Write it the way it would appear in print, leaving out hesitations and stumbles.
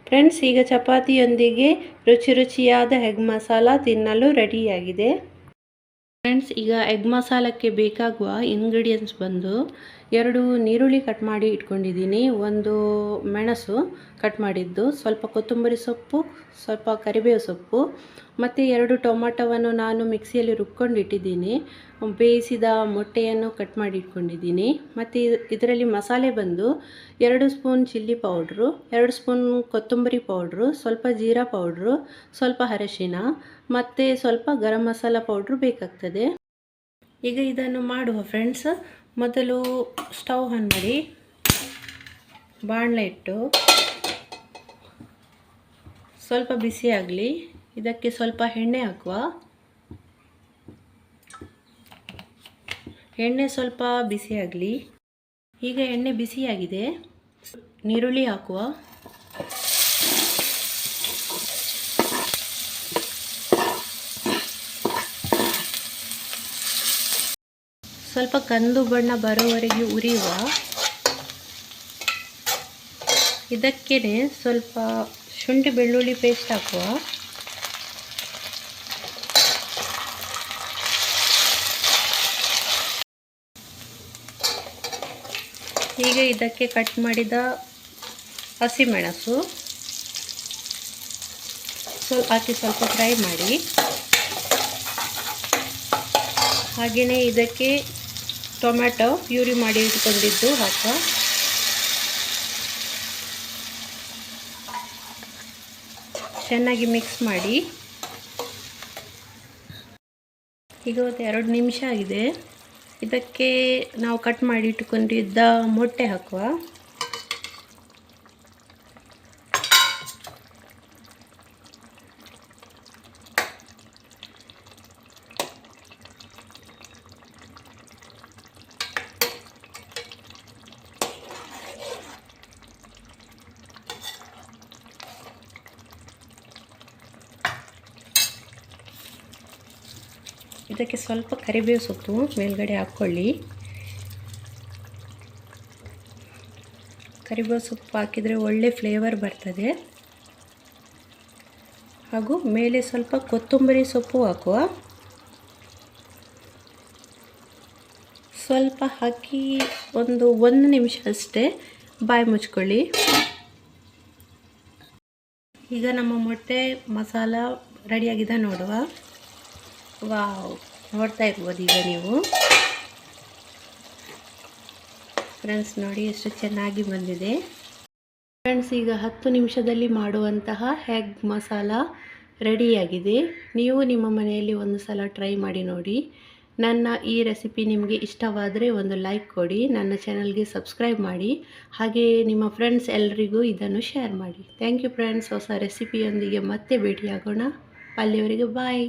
Friends, ಈಗ ಚಪಾತಿಯೊಂದಿಗೆ ರುಚಿ ರುಚಿಯಾದ ಎಗ್ ಮಸಾಲ ತಿನ್ನಲು ರೆಡಿಯಾಗಿದೆ. ಫ್ರೆಂಡ್ಸ್, ಈಗ ಎಗ್ ಮಸಾಲಕ್ಕೆ ಬೇಕಾಗುವ ಇಂಗ್ರೀಡಿಯೆಂಟ್ಸ್ ಬಂದು 2 ನೀರುಳ್ಳಿ ಕಟ್ ಮಾಡಿ ಇಟ್ಕೊಂಡಿದ್ದೀನಿ, 1 ಮೆಣಸು ಕಟ್ ಮಾಡಿದ್ದು, ಸ್ವಲ್ಪ ಕೊತ್ತಂಬರಿ ಸೊಪ್ಪು, ಸ್ವಲ್ಪ ಕರಿಬೇವು ಸೊಪ್ಪು ಮತ್ತು 2 ಟೊಮಾಟೊವನ್ನು ನಾನು ಮಿಕ್ಸಿಯಲ್ಲಿ ರುಬ್ಕೊಂಡು ಇಟ್ಟಿದ್ದೀನಿ. ಬೇಯಿಸಿದ ಮೊಟ್ಟೆಯನ್ನು ಕಟ್ ಮಾಡಿ ಇಟ್ಕೊಂಡಿದ್ದೀನಿ. ಮತ್ತು ಇದರಲ್ಲಿ ಮಸಾಲೆ ಬಂದು 2 ಸ್ಪೂನ್ ಚಿಲ್ಲಿ ಪೌಡ್ರು, 2 ಸ್ಪೂನ್ ಕೊತ್ತಂಬರಿ ಪೌಡ್ರು, ಸ್ವಲ್ಪ ಜೀರಾ ಪೌಡ್ರು, ಸ್ವಲ್ಪ ಅರಿಶಿನ ಮತ್ತು ಸ್ವಲ್ಪ ಗರಂ ಮಸಾಲ ಪೌಡ್ರು ಬೇಕಾಗ್ತದೆ. ಈಗ ಇದನ್ನು ಮಾಡುವ ಫ್ರೆಂಡ್ಸ್, ಮೊದಲು ಸ್ಟವ್ ಆನ್ ಮಾಡಿ ಬಾಣಲೆ ಇಟ್ಟು ಸ್ವಲ್ಪ ಬಿಸಿ ಆಗಲಿ. ಇದಕ್ಕೆ ಸ್ವಲ್ಪ ಎಣ್ಣೆ ಹಾಕುವ. ಎಣ್ಣೆ ಸ್ವಲ್ಪ ಬಿಸಿ ಆಗಲಿ. ಈಗ ಎಣ್ಣೆ ಬಿಸಿಯಾಗಿದೆ, ನೀರುಳ್ಳಿ ಹಾಕುವ. ಸ್ವಲ್ಪ ಕಂದು ಬಣ್ಣ ಬರೋವರೆಗೆ ಉರಿಯುವ. ಇದಕ್ಕೆ ಸ್ವಲ್ಪ ಶುಂಠಿ ಬೆಳ್ಳುಳ್ಳಿ ಪೇಸ್ಟ್ ಹಾಕುವ. ಈಗ ಇದಕ್ಕೆ ಕಟ್ ಮಾಡಿದ ಹಸಿಮೆಣಸು ಹಾಕಿ ಸ್ವಲ್ಪ ಫ್ರೈ ಮಾಡಿ. ಹಾಗೆಯೇ ಇದಕ್ಕೆ ಟೊಮ್ಯಾಟೊ ಪ್ಯೂರಿ ಮಾಡಿ ಇಟ್ಕೊಂಡಿದ್ದು ಹಾಕುವ. ಚೆನ್ನಾಗಿ ಮಿಕ್ಸ್ ಮಾಡಿ. ಈಗ 2 ನಿಮಿಷ ಆಗಿದೆ. ಇದಕ್ಕೆ ನಾವು ಕಟ್ ಮಾಡಿ ಇಟ್ಟುಕೊಂಡಿದ್ದ ಮೊಟ್ಟೆ ಹಾಕುವ. ಇದಕ್ಕೆ ಸ್ವಲ್ಪ ಕರಿಬೇವು ಸೊಪ್ಪು ಮೇಲ್ಗಡೆ ಹಾಕ್ಕೊಳ್ಳಿ. ಕರಿಬೇವು ಸೊಪ್ಪು ಹಾಕಿದರೆ ಒಳ್ಳೆ ಫ್ಲೇವರ್ ಬರ್ತದೆ. ಹಾಗೂ ಮೇಲೆ ಸ್ವಲ್ಪ ಕೊತ್ತಂಬರಿ ಸೊಪ್ಪು ಹಾಕುವ. ಸ್ವಲ್ಪ ಹಾಕಿ ಒಂದು 1 ನಿಮಿಷ ಅಷ್ಟೇ ಬಾಯಿ ಮುಚ್ಕೊಳ್ಳಿ. ಈಗ ನಮ್ಮ ಮೊಟ್ಟೆ ಮಸಾಲ ರೆಡಿಯಾಗಿದೆ ನೋಡುವ. ವಾವ್, ನೋಡ್ತಾ ಇರ್ಬೋದು ಈಗ ನೀವು. ಫ್ರೆಂಡ್ಸ್ ನೋಡಿ ಎಷ್ಟು ಚೆನ್ನಾಗಿ ಬಂದಿದೆ. ಫ್ರೆಂಡ್ಸ್, ಈಗ 10 ನಿಮಿಷದಲ್ಲಿ ಮಾಡುವಂತಹ ಎಗ್ ಮಸಾಲ ರೆಡಿಯಾಗಿದೆ. ನೀವು ನಿಮ್ಮ ಮನೆಯಲ್ಲಿ ಒಂದು ಸಲ ಟ್ರೈ ಮಾಡಿ ನೋಡಿ. ನನ್ನ ಈ ರೆಸಿಪಿ ನಿಮಗೆ ಇಷ್ಟವಾದರೆ ಒಂದು ಲೈಕ್ ಕೊಡಿ, ನನ್ನ ಚಾನಲ್ಗೆ ಸಬ್ಸ್ಕ್ರೈಬ್ ಮಾಡಿ, ಹಾಗೆಯೇ ನಿಮ್ಮ ಫ್ರೆಂಡ್ಸ್ ಎಲ್ಲರಿಗೂ ಇದನ್ನು ಶೇರ್ ಮಾಡಿ. Thank you friends. ಹೊಸ ರೆಸಿಪಿಯೊಂದಿಗೆ ಮತ್ತೆ ಭೇಟಿಯಾಗೋಣ. ಅಲ್ಲಿವರೆಗೆ ಬಾಯ್.